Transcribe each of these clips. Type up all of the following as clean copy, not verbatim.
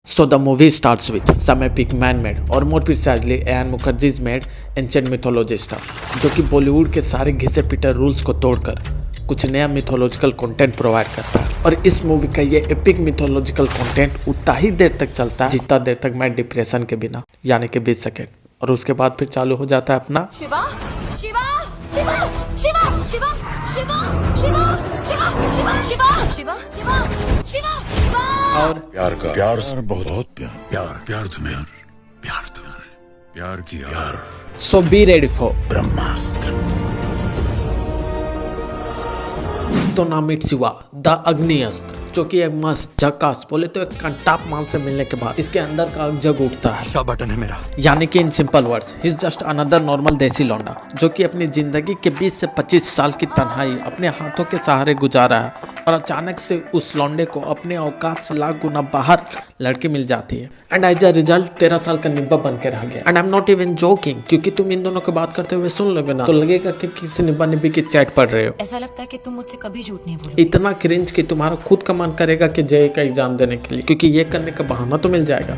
So the movie starts with some epic man-made or more precisely Ayan Mukherjee's made ancient mythology stuff, जो कि बॉलीवुड के सारे घिसे पिटे रूल्स को तोड़कर कुछ नया मिथोलॉजिकल कंटेंट प्रोवाइड करता है। और इस मूवी का ये एपिक मिथोलॉजिकल कंटेंट उतना ही देर तक चलता है जितना देर तक मैं डिप्रेशन के बिना, यानी कि 20 सेकेंड, और उसके बाद फिर चालू हो जाता है अपना शिवा शिवा शिवा शिवा शिवा शिवा शिवा शिवा शिवा शिवा शिवा शिवा शिवा शिवा और प्यार बहुत प्यार तुम्हें यार, प्यार किया यार। सो बी रेडी फॉर ब्रह्मास्त्र। तो नाम इट शिवा द अग्नि अस्त्र, जो कि एक मस्त झकास बोले तो एक कंटाप माल से मिलने के बाद इसके अंदर का जग उठता है। क्या बटन है मेरा? यानी कि in simple words he is just another normal देसी लौंडा जो कि अपनी जिंदगी के 20 से 25 साल की तन्हाई अपने हाथों के सहारे गुजारा है, और अचानक से उस लौंडे को अपने औकात से लाख गुना बाहर लड़की मिल जाती है। एंड एज अ रिजल्ट 13 साल का निब्बा बन के रह गया। And I am not even joking, क्योंकि तुम इन दोनों की बात करते हुए सुन लोगे ना तो लगेगा कि किसी निब्बा निब्बी की चैट पढ़ रहे हो। ऐसा लगता है कि तुम मुझसे कभी झूठ नहीं बोलोगे। इतना क्रिंज कि तुम्हारा खुद का मन करेगा कि जेई का एग्जाम देने के लिए, क्योंकि ये करने का बहाना तो मिल जाएगा।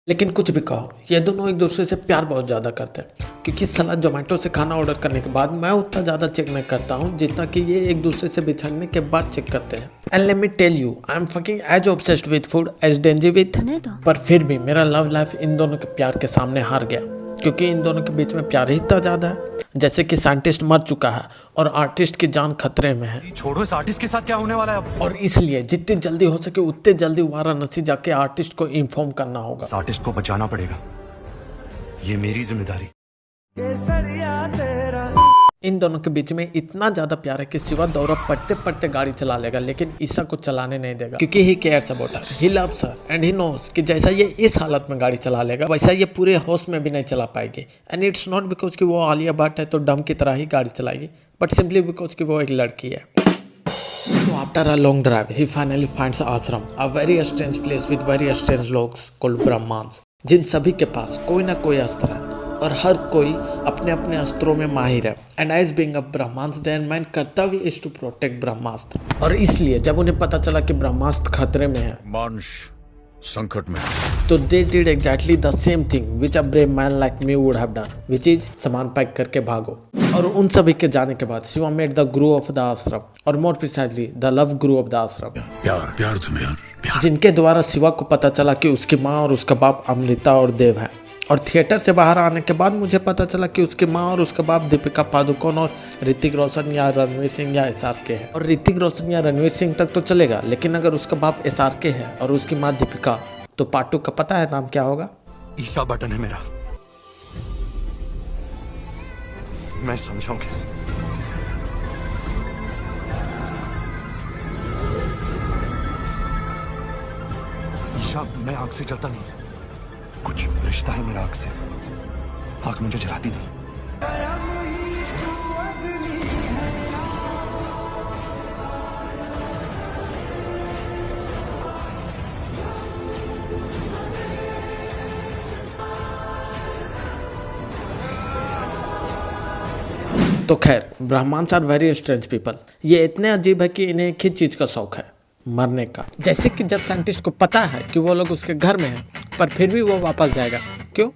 लेकिन कुछ भी कहो, ये दोनों एक दूसरे से प्यार बहुत ज़्यादा करते हैं, क्योंकि साला जोमेटो से खाना ऑर्डर करने के बाद मैं उतना ज़्यादा चेक नहीं करता हूँ जितना कि ये एक दूसरे से बिछड़ने के बाद चेक करते हैं। And let me tell you, I am fucking as obsessed with food as Denji with, पर फिर भी मेरा लव लाइफ इन दोनों के प्यार के सामने हार गया, क्योंकि इन दोनों के बीच में प्यार ही इतना ज़्यादा है जैसे कि साइंटिस्ट मर चुका है और आर्टिस्ट की जान खतरे में है। छोड़ो, इस आर्टिस्ट के साथ क्या होने वाला है अब? और इसलिए जितनी जल्दी हो सके उतने जल्दी वाराणसी जाके आर्टिस्ट को इन्फॉर्म करना होगा। आर्टिस्ट को बचाना पड़ेगा, ये मेरी जिम्मेदारी। इन दोनों के बीच में इतना ज्यादा प्यार है कि शिवा दौरा पढ़ते पढ़ते गाड़ी चला लेगा, लेकिन ईशा को चलाने नहीं देगा, क्योंकि he cares about her, he loves her and he knows कि जैसा ये इस हालत में गाड़ी चला लेगा वैसा ये पूरे होश में भी नहीं चला पाएगी। एंड इट्स नॉट बिकॉज कि वो आलिया भट्ट है तो डम की तरह ही गाड़ी चलाएगी, बट सिंपली बिकॉज कि वो एक लड़की है। So after a long drive, he finally finds ashram, a very strange place with very strange logs called Brahmans, जिन सभी के पास कोई ना कोई अस्त्र है और हर कोई अपने अपने अस्त्रों में माहिर है। And as being a Brahmansh their man कर्तव्य इज टू प्रोटेक्ट ब्रह्मास्त्र, और इसलिए जब उन्हें पता चला कि ब्रह्मास्त्र खतरे में है, मानुष संकट में, तो they did exactly the same thing which a brave man like me would have done, which is सामान पैक करके भागो। और उन सभी के जाने के बाद Shiva made the Guru of the आश्रम, और more precisely the love Guru of the आश्रम, प्यार तुम्हें यार, प्यार। जिनके द्वारा शिवा को पता चला कि उसकी माँ और उसका बाप अमृता और देव है। और थिएटर से बाहर आने के बाद मुझे पता चला कि उसकी माँ और उसका बाप दीपिका पादुकोण और ऋतिक रोशन या रणवीर सिंह या SRK है। और ऋतिक रोशन या रणवीर सिंह तक तो चलेगा, लेकिन अगर उसका बाप SRK है और उसकी माँ दीपिका, तो पार्ट 2 का पता है नाम क्या होगा? ईशा बटन है मेरा, मैं समझाऊं कैसे? ईशा, मैं आग से जलता नहीं, कुछ रिश्ता है मेरा आग से, आग मुझे जलाती नहीं। तो खैर, Brahmins are very strange people. ये इतने अजीब है कि इन्हें एक ही चीज़ का शौक है, मरने का। जैसे कि जब साइंटिस्ट को पता है कि वो लोग उसके घर में हैं, पर फिर भी वो वापस जाएगा, क्यों?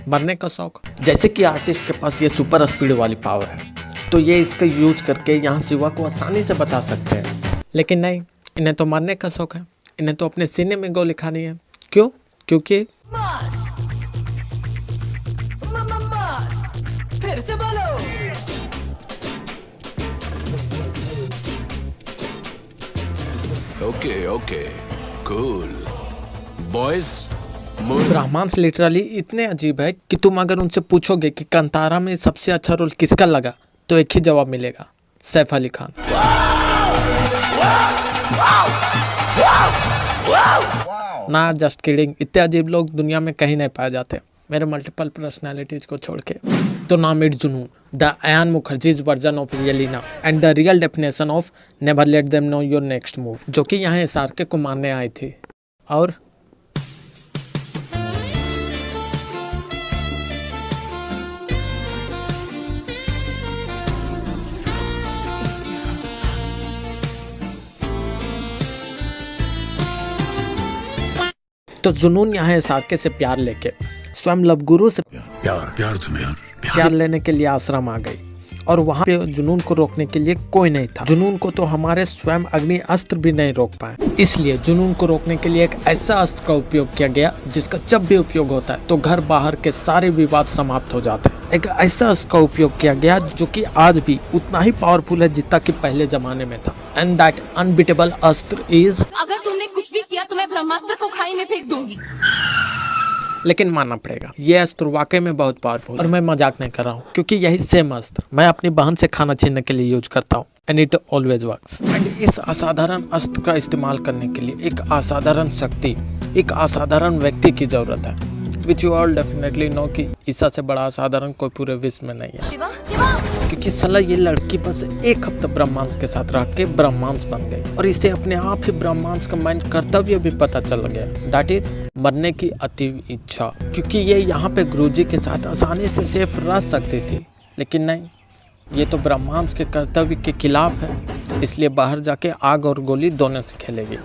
मरने का शौक। जैसे कि आर्टिस्ट के पास ये सुपर स्पीड वाली पावर है, तो ये इसका यूज करके यहाँ शिवा को आसानी से बचा सकते हैं। लेकिन नहीं, इन्हें तो मरने का शौक है, इन्हें तो अपने सीने में गोली खानी है। क्यों? क्योंकि फिर से बोलो। Okay cool boys. Brahmins literally इतने अजीब है कि तुम अगर उनसे पूछोगे कि कंतारा में सबसे अच्छा रोल किसका लगा, तो एक ही जवाब मिलेगा, सैफ अली खान। ना जस्ट किडिंग, इतने अजीब लोग दुनिया में कहीं नहीं पाए जाते, मेरे मल्टीपल पर्सनैलिटीज को छोड़ के। तो नाम इट जुनून, the Ayan Mukherjee's version of रियलिना and the real definition of never let them know your next move, जो कि यहाँ SRK को मारने आई थी। और तो जुनून यहाँ साके से प्यार लेके स्वयं लव गुरु से प्यार प्यार तुम्हें यार प्यार लेने के लिए आश्रम आ गई और वहाँ पे जुनून को रोकने के लिए कोई नहीं था। जुनून को तो हमारे स्वयं अग्नि अस्त्र भी नहीं रोक पाए, इसलिए जुनून को रोकने के लिए एक ऐसा अस्त्र का उपयोग किया गया जिसका जब भी उपयोग होता है तो घर बाहर के सारे विवाद समाप्त हो जाते हैं। एक ऐसा अस्त्र का उपयोग किया गया जो कि आज भी उतना ही पावरफुल है जितना कि पहले जमाने में था। एंड दैट अनबीटेबल अस्त्र इज, अगर तुमने कुछ भी किया तो मैं ब्रह्मास्त्र को खाई में फेंक दूंगी। लेकिन मानना पड़ेगा ये अस्त्र वाकई में बहुत पावरफुल और मैं मजाक नहीं कर रहा हूँ, क्योंकि यही सेम अस्त्र मैं अपनी बहन से खाना छीनने के लिए यूज करता हूँ and it always works. And इस असाधारण अस्त्र का इस्तेमाल करने के लिए एक असाधारण शक्ति, एक असाधारण व्यक्ति की जरूरत है, which you all definitely know कि ईसा से बड़ा असाधारण कोई पूरे विश्व में नहीं है। शिवा, शिवा। क्योंकि साला ये लड़की बस एक हफ्ता ब्रह्मांस के साथ रह के ब्रह्मांस बन गई और इसे अपने आप ही ब्रह्मांस का मेन कर्तव्य भी पता चल गया, दैट इज मरने की अति इच्छा। क्योंकि ये यहाँ पे गुरुजी के साथ आसानी से सेफ रह सकती थी, लेकिन नहीं, ये तो ब्रह्मांस के कर्तव्य के खिलाफ है, इसलिए बाहर जाके आग और गोली दोनों से खेलेगी।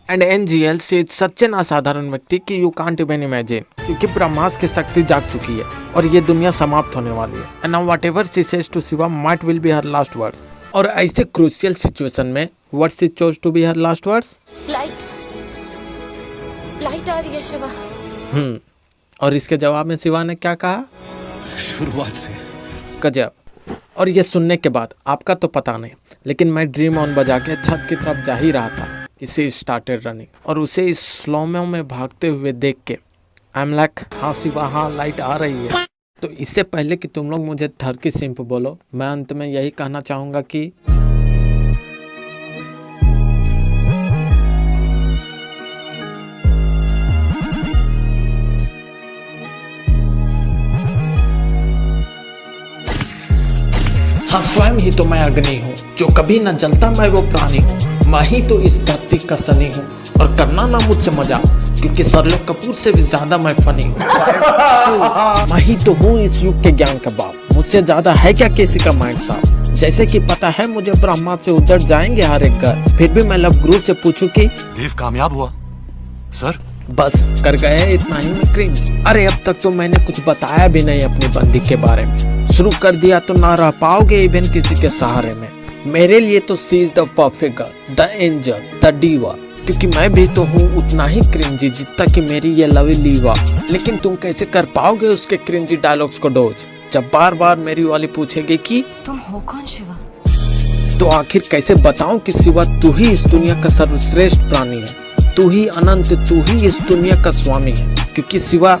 एंड एनजीएल से सच एन असाधारण व्यक्ति कि यू कांट इवन इमेजिन, क्योंकि ब्रह्मांस की शक्ति जाग चुकी है और ये दुनिया समाप्त होने वाली है। And now whatever she says to Shiva might will be her last words. और ऐसे क्रूशियल सिचुएशन में what she chose to be her last words? Light, light आ रही है शिवा। और इसके जवाब में शिवा ने क्या कहा? शुरुआत से गजब। और ये सुनने के बाद आपका तो पता नहीं, लेकिन मैं ड्रीम ऑन बजा के छत की तरफ जा ही रहा था कि शी स्टार्टेड रनिंग, और उसे इस स्लोमो में भागते हुए देख के आई एम लाइक, हाँ शिवा हाँ लाइट आ रही है। तो इससे पहले कि तुम लोग मुझे ठरकी सिंप बोलो, मैं अंत में यही कहना चाहूँगा कि हाँ स्वयं ही तो मैं अग्नि हूँ, जो कभी न जलता मैं वो प्राणी हूँ। मैं ही तो इस धरती का सनी हूँ और करना ना मुझसे मजा, क्योंकि सरलो कपूर से भी ज्यादा मैं फनी हूँ। मैं ही तो हूँ इस युग के ज्ञान का बाप, मुझसे ज्यादा है क्या किसी का माइंड साफ। जैसे कि पता है मुझे ब्रह्मा से उजड़ जाएंगे हर एक घर, फिर भी मैं लव गुरु से पूछूं कि देव कामयाब हुआ सर? बस कर गए इतना ही में क्रिंज। अरे अब तक तो मैंने कुछ बताया भी नहीं अपनी बंदी के बारे में, शुरू कर दिया तो ना रह पाओगे इवन किसी के सहारे में। मेरे लिए तो she is the perfect girl, the angel, the diva, क्योंकि मैं भी तो हूँ उतना ही क्रिंजी जितना कि मेरी ये लवी लीवा। लेकिन तुम कैसे कर पाओगे उसके क्रिंजी डायलॉग्स को डोज, जब बार बार मेरी वाली पूछेगी कि तुम हो कौन शिवा? तो आखिर कैसे बताऊं कि शिवा तू ही इस दुनिया का सर्वश्रेष्ठ प्राणी है, तू ही अनंत, तू ही इस दुनिया का स्वामी है। क्योंकि शिवा